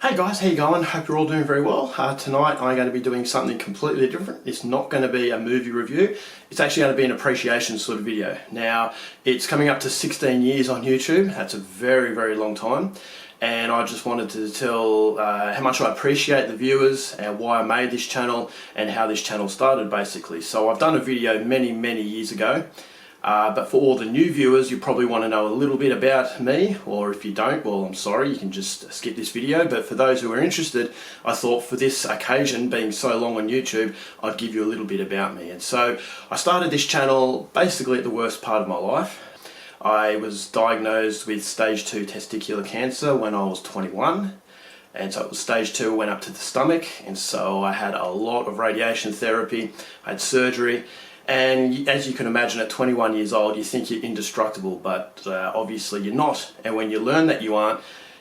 Hey guys, how you going? Hope you're all doing very well. Tonight I'm going to be doing something completely different. It's not going to be a movie review. It's actually going to be an appreciation sort of video. Now, it's coming up to 16 years on YouTube. That's a very, very long time. And I just wanted to tell how much I appreciate the viewers and why I made this channel and how this channel started basically. So I've done a video many, many years ago. But for all the new viewers, you probably want to know a little bit about me, or if you don't, well, I'm sorry, you can just skip this video. But for those who are interested, I thought for this occasion, being so long on YouTube, I'd give you a little bit about me. And so I started this channel basically at the worst part of my life. I was diagnosed with stage 2 testicular cancer when I was 21. And so it was stage 2, went up to the stomach, and so I had a lot of radiation therapy, I had surgery. And as you can imagine, at 21 years old, you think you're indestructible, but obviously you're not. And when you learn that you aren't,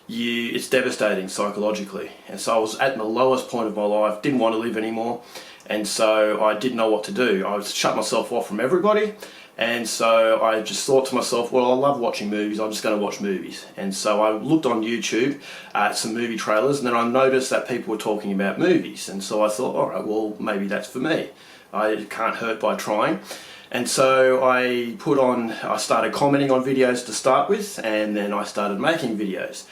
it's devastating psychologically. And so I was at the lowest point of my life, didn't want to live anymore. And so I didn't know what to do. I shut myself off from everybody. And so I just thought to myself, well, I love watching movies, I'm just going to watch movies. And so I looked on YouTube at some movie trailers, and then I noticed that people were talking about movies. And so I thought, all right, well, maybe that's for me. It can't hurt by trying. And so I started commenting on videos to start with, and then I started making videos.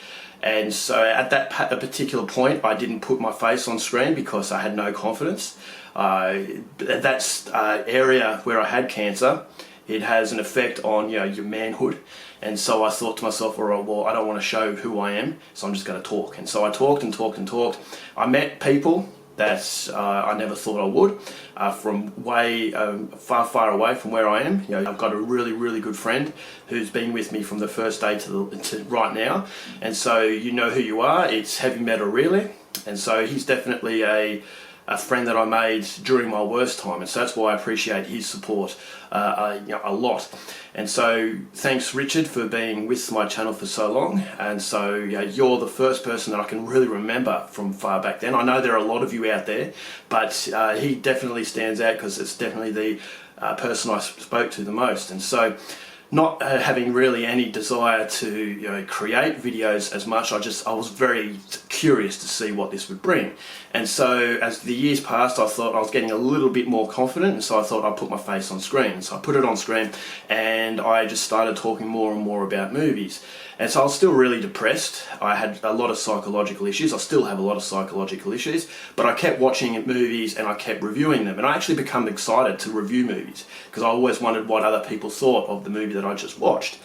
And so at that particular point, I didn't put my face on screen because I had no confidence. That's area where I had cancer. It has an effect on your manhood. And so I thought to myself, all right, well, I don't want to show who I am, so I'm just going to talk. And so I talked and talked and talked. I met people that I never thought I would, from way far, far away from where I am. I've got a really, really good friend who's been with me from the first day to right now, and so you know who you are. It's heavy metal, really, and so he's definitely a friend that I made during my worst time, and so that's why I appreciate his support a lot. And so thanks, Richard, for being with my channel for so long. And so you're the first person that I can really remember from far back then. I know there are a lot of you out there, but he definitely stands out because it's definitely the person I spoke to the most. And so not having really any desire to create videos as much, I was very curious to see what this would bring. And so as the years passed, I thought I was getting a little bit more confident, and so I thought I'd put my face on screen. So I put it on screen, and I just started talking more and more about movies. And so I was still really depressed. I had a lot of psychological issues. I still have a lot of psychological issues, but I kept watching movies and I kept reviewing them. And I actually become excited to review movies because I always wondered what other people thought of the movie that I just watched.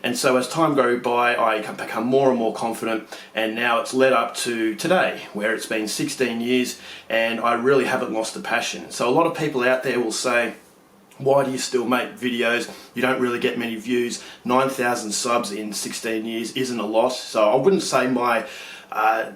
And so as time goes by, I become more and more confident, and now it's led up to today, where it's been 16 years and I really haven't lost the passion. So a lot of people out there will say, why do you still make videos? You don't really get many views. 9,000 subs in 16 years isn't a lot. So I wouldn't say my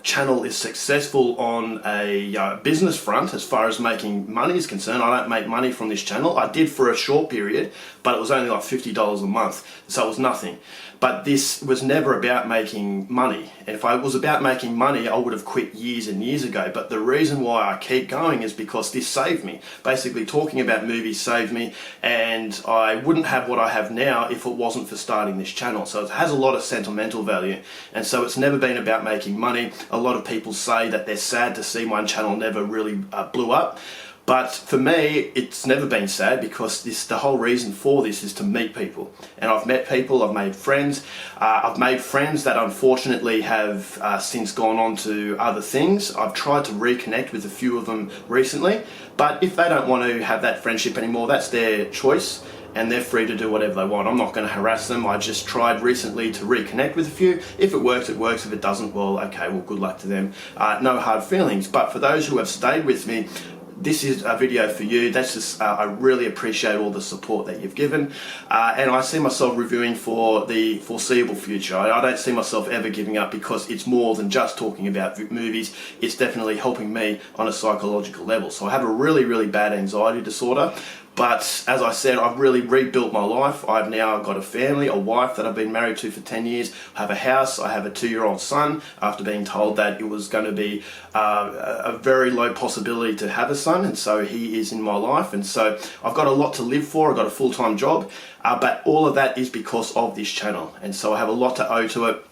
channel is successful on a business front as far as making money is concerned. I don't make money from this channel. I did for a short period, but it was only like $50 a month, so it was nothing. But this was never about making money. And if I was about making money, I would have quit years and years ago. But the reason why I keep going is because this saved me. Basically, talking about movies saved me, and I wouldn't have what I have now if it wasn't for starting this channel. So it has a lot of sentimental value. And so it's never been about making money. A lot of people say that they're sad to see my channel never really blew up. But for me, it's never been sad because the whole reason for this is to meet people. And I've met people, I've made friends. I've made friends that unfortunately have since gone on to other things. I've tried to reconnect with a few of them recently. But if they don't want to have that friendship anymore, that's their choice. And they're free to do whatever they want. I'm not going to harass them. I just tried recently to reconnect with a few. If it works, it works. If it doesn't, well, okay, well, good luck to them. No hard feelings. But for those who have stayed with me, this is a video for you. That's just, I really appreciate all the support that you've given. And I see myself reviewing for the foreseeable future. I don't see myself ever giving up because it's more than just talking about movies. It's definitely helping me on a psychological level. So I have a really, really bad anxiety disorder. But as I said, I've really rebuilt my life. I've now got a family, a wife that I've been married to for 10 years. I have a house. I have a 2-year-old son after being told that it was going to be a very low possibility to have a son. And so he is in my life. And so I've got a lot to live for. I've got a full-time job. But all of that is because of this channel. And so I have a lot to owe to it.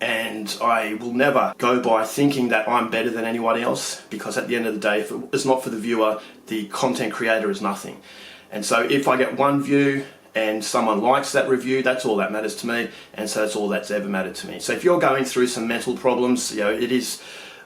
And I will never go by thinking that I'm better than anyone else, because at the end of the day, if it's not for the viewer, the content creator is nothing. And so if I get one view and someone likes that review, that's all that matters to me, and so that's all that's ever mattered to me. So if you're going through some mental problems, you know, it is,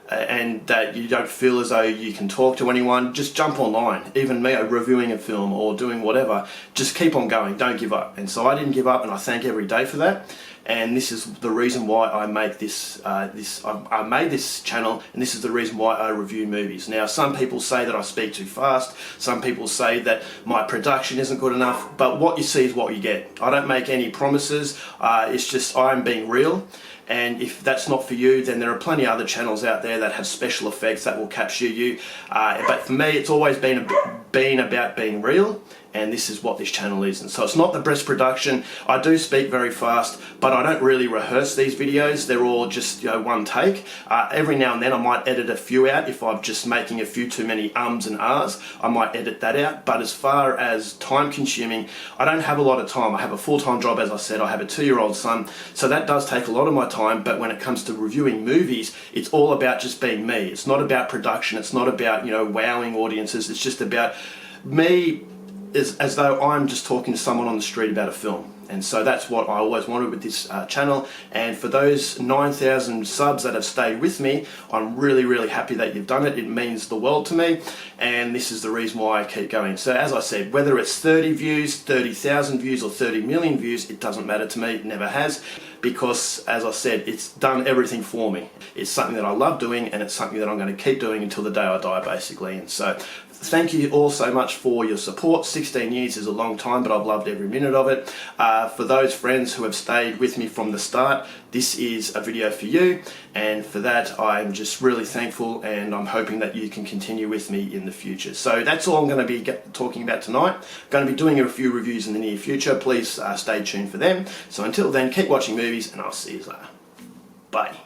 and that you don't feel as though you can talk to anyone, just jump online. Even me, reviewing a film or doing whatever, just keep on going, don't give up. And so I didn't give up, and I thank every day for that. And this is the reason why I make this, I made this channel, and this is the reason why I review movies. Now, some people say that I speak too fast, some people say that my production isn't good enough, but what you see is what you get. I don't make any promises, it's just I'm being real. And if that's not for you, then there are plenty of other channels out there that have special effects that will capture you. But for me, it's always been about being real, and this is what this channel is. And so it's not the best production. I do speak very fast, but I don't really rehearse these videos. They're all just, you know, one take. Every now and then I might edit a few out. If I'm just making a few too many ums and ahs, I might edit that out. But as far as time consuming, I don't have a lot of time. I have a full-time job, as I said. I have a 2-year-old son, so that does take a lot of my time. But when it comes to reviewing movies, it's all about just being me. It's not about production. It's not about, you know, wowing audiences. It's just about me, as though I'm just talking to someone on the street about a film. And so that's what I always wanted with this channel. And for those 9,000 subs that have stayed with me, I'm really, really happy that you've done it. It means the world to me, and this is the reason why I keep going. So as I said, whether it's 30 views, 30,000 views, or 30 million views, it doesn't matter to me. It never has, because as I said, it's done everything for me. It's something that I love doing, and it's something that I'm going to keep doing until the day I die, basically. And so thank you all so much for your support. 16 years is a long time, but I've loved every minute of it. For those friends who have stayed with me from the start, this is a video for you, and for that I'm just really thankful, and I'm hoping that you can continue with me in the future. So that's all I'm going to be talking about tonight. I'm going to be doing a few reviews in the near future. Please stay tuned for them. So until then, keep watching movies, and I'll see you later. Bye.